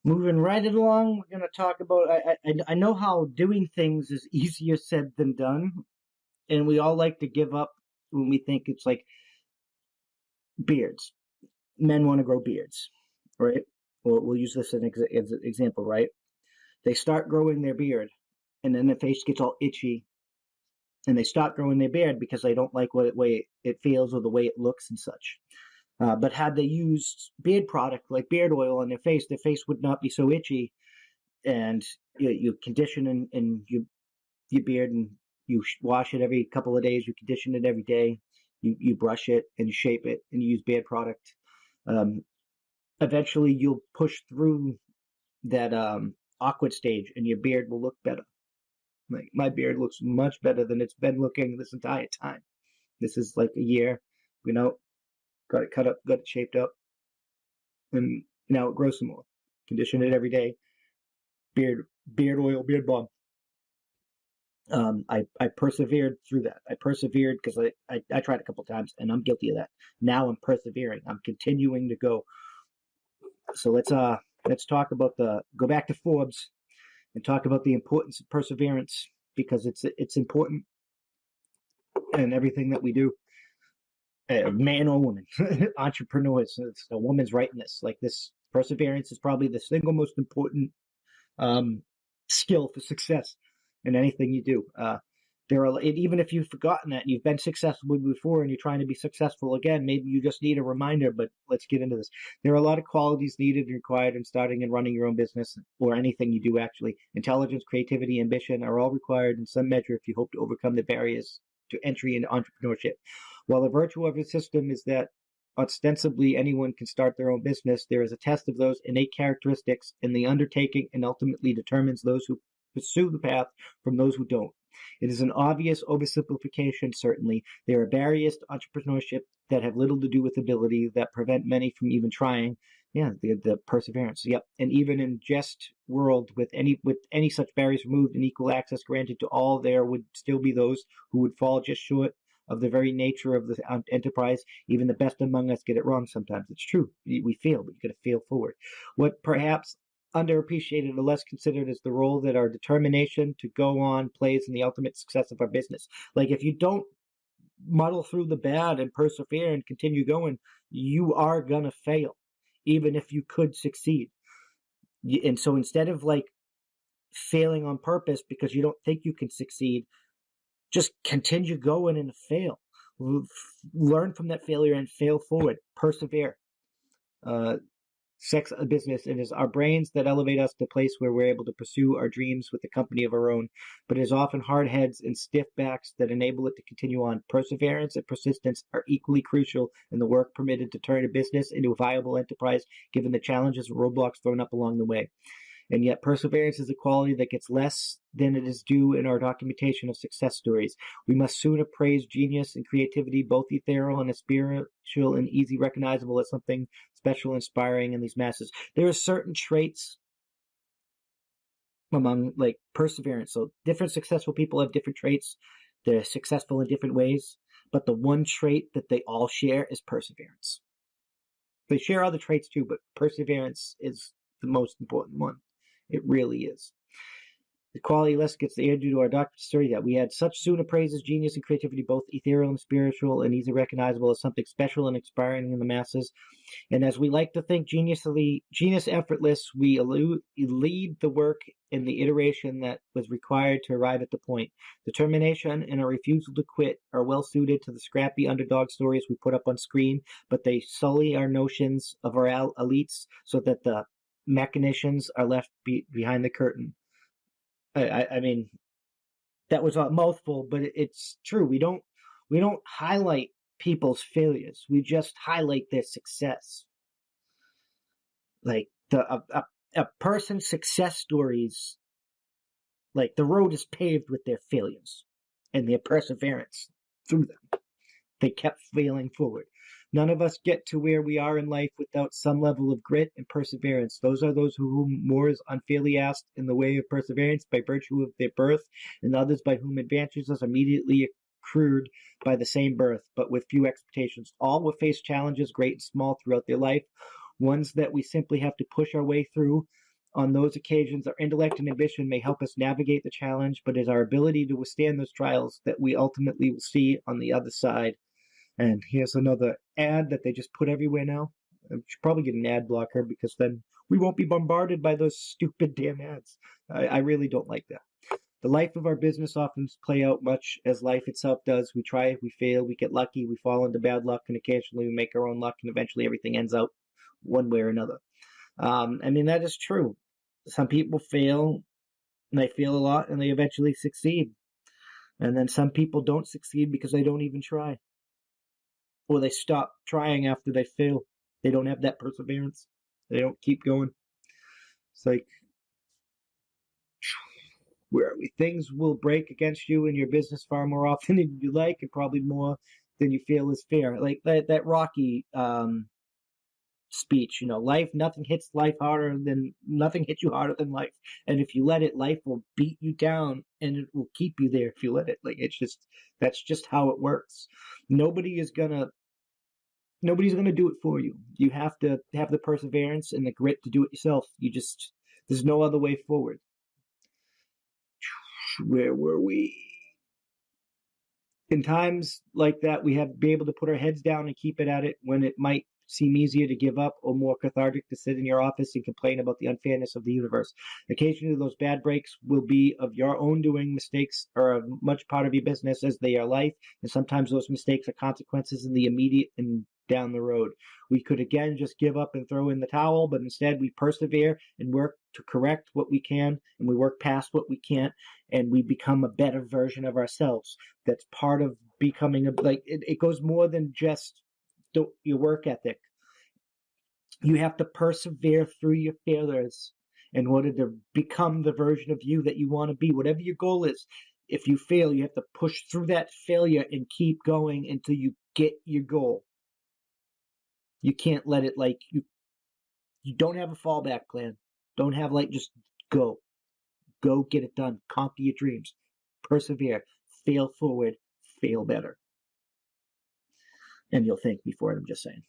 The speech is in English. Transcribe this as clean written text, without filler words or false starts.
Moving right along, we're going to talk about. I know how doing things is easier said than done, and we all like to give up when we think it's like beards. Men want to grow beards, right? We'll use this as an example, right? They start growing their beard, and then their face gets all itchy, and they stop growing their beard because they don't like what way it feels or the way it looks and such. But had they used beard product like beard oil on their face would not be so itchy. And you condition in your beard, and you wash it every couple of days. You condition it every day. You brush it and you shape it, and you use beard product. Eventually, you'll push through that awkward stage, and your beard will look better. Like my beard looks much better than it's been looking this entire time. This is like a year, got it cut up, got it shaped up, and now it grows some more. Condition it every day. Beard oil, beard balm. I persevered through that. I persevered because I tried a couple times, and I'm guilty of that. Now I'm persevering. I'm continuing to go. So let's talk about go back to Forbes and talk about the importance of perseverance, because it's important in everything that we do. Man or woman, entrepreneurs, it's a woman's right in this. Like this, perseverance is probably the single most important skill for success in anything you do. Even if you've forgotten that, you've been successful before and you're trying to be successful again, maybe you just need a reminder. But let's get into this. There are a lot of qualities needed and required in starting and running your own business, or anything you do actually. Intelligence, creativity, ambition are all required in some measure if you hope to overcome the barriers to entry into entrepreneurship. While the virtue of the system is that ostensibly anyone can start their own business, there is a test of those innate characteristics in the undertaking, and ultimately determines those who pursue the path from those who don't. It is an obvious oversimplification, certainly. There are barriers to entrepreneurship that have little to do with ability, that prevent many from even trying. Yeah, the perseverance. Yep. And even in just world, with any such barriers removed and equal access granted to all, there would still be those who would fall just short of the very nature of the enterprise. Even the best among us get it wrong sometimes. It's true. We fail, but you got to fail forward. What perhaps underappreciated or less considered is the role that our determination to go on plays in the ultimate success of our business. Like if you don't muddle through the bad and persevere and continue going, you are gonna fail, even if you could succeed. And so instead of like failing on purpose because you don't think you can succeed, just continue going and fail. Learn from that failure and fail forward. Persevere. Sex a business. It is our brains that elevate us to a place where we're able to pursue our dreams with a company of our own, but it is often hard heads and stiff backs that enable it to continue on. Perseverance and persistence are equally crucial in the work permitted to turn a business into a viable enterprise, given the challenges and roadblocks thrown up along the way. And yet perseverance is a quality that gets less than it is due in our documentation of success stories. We must sooner praise genius and creativity, both ethereal and spiritual and easy recognizable, as something special and inspiring in these masses. There are certain traits among like perseverance. So different successful people have different traits. They're successful in different ways. But the one trait that they all share is perseverance. They share other traits too, but perseverance is the most important one. It really is. The quality less gets the air due to our doctorate story that we had such soon appraises genius and creativity, both ethereal and spiritual, and easily recognizable as something special and inspiring in the masses. And as we like to think genius effortless, we lead the work in the iteration that was required to arrive at the point. Determination and a refusal to quit are well suited to the scrappy underdog stories we put up on screen, but they sully our notions of our elites so that the machinations are left behind the curtain. I mean, that was a mouthful, but it's true. We don't highlight people's failures. We just highlight their success. Like a person's success stories, like the road is paved with their failures and their perseverance through them. They kept failing forward. None of us get to where we are in life without some level of grit and perseverance. Those are those whom more is unfairly asked in the way of perseverance by virtue of their birth, and others by whom advantages immediately accrued by the same birth, but with few expectations. All will face challenges, great and small, throughout their life, ones that we simply have to push our way through, On those occasions, our intellect and ambition may help us navigate the challenge, but it is our ability to withstand those trials that we ultimately will see on the other side. And here's another ad that they just put everywhere now. I should probably get an ad blocker because then we won't be bombarded by those stupid damn ads. I really don't like that. The life of our business often play out much as life itself does. We try, we fail, we get lucky, we fall into bad luck, and occasionally we make our own luck, and eventually everything ends out one way or another. I mean, that is true. Some people fail, and they fail a lot, and they eventually succeed. And then some people don't succeed because they don't even try. Or they stop trying after they fail. They don't have that perseverance. They don't keep going. It's like, where are we? Things will break against you in your business far more often than you like, and probably more than you feel is fair. Like that Rocky speech, nothing hits you harder than life. And if you let it, life will beat you down, and it will keep you there if you let it. Like, that's just how it works. Nobody's gonna do it for you. You have to have the perseverance and the grit to do it yourself. There's no other way forward. Where were we? In times like that, we have to be able to put our heads down and keep it at it when it might seem easier to give up or more cathartic to sit in your office and complain about the unfairness of the universe. Occasionally, those bad breaks will be of your own doing. Mistakes are a much part of your business as they are life, and sometimes those mistakes are consequences in the immediate and down the road. We could again just give up and throw in the towel, but instead we persevere and work to correct what we can, and we work past what we can't, and we become a better version of ourselves. That's part of becoming it goes more than just your work ethic. You have to persevere through your failures in order to become the version of you that you want to be. Whatever your goal is, if you fail, you have to push through that failure and keep going until you get your goal. You can't let it you don't have a fallback plan. Don't have just go. Go get it done. Conquer your dreams. Persevere. Fail forward. Fail better. And you'll thank me for it, I'm just saying.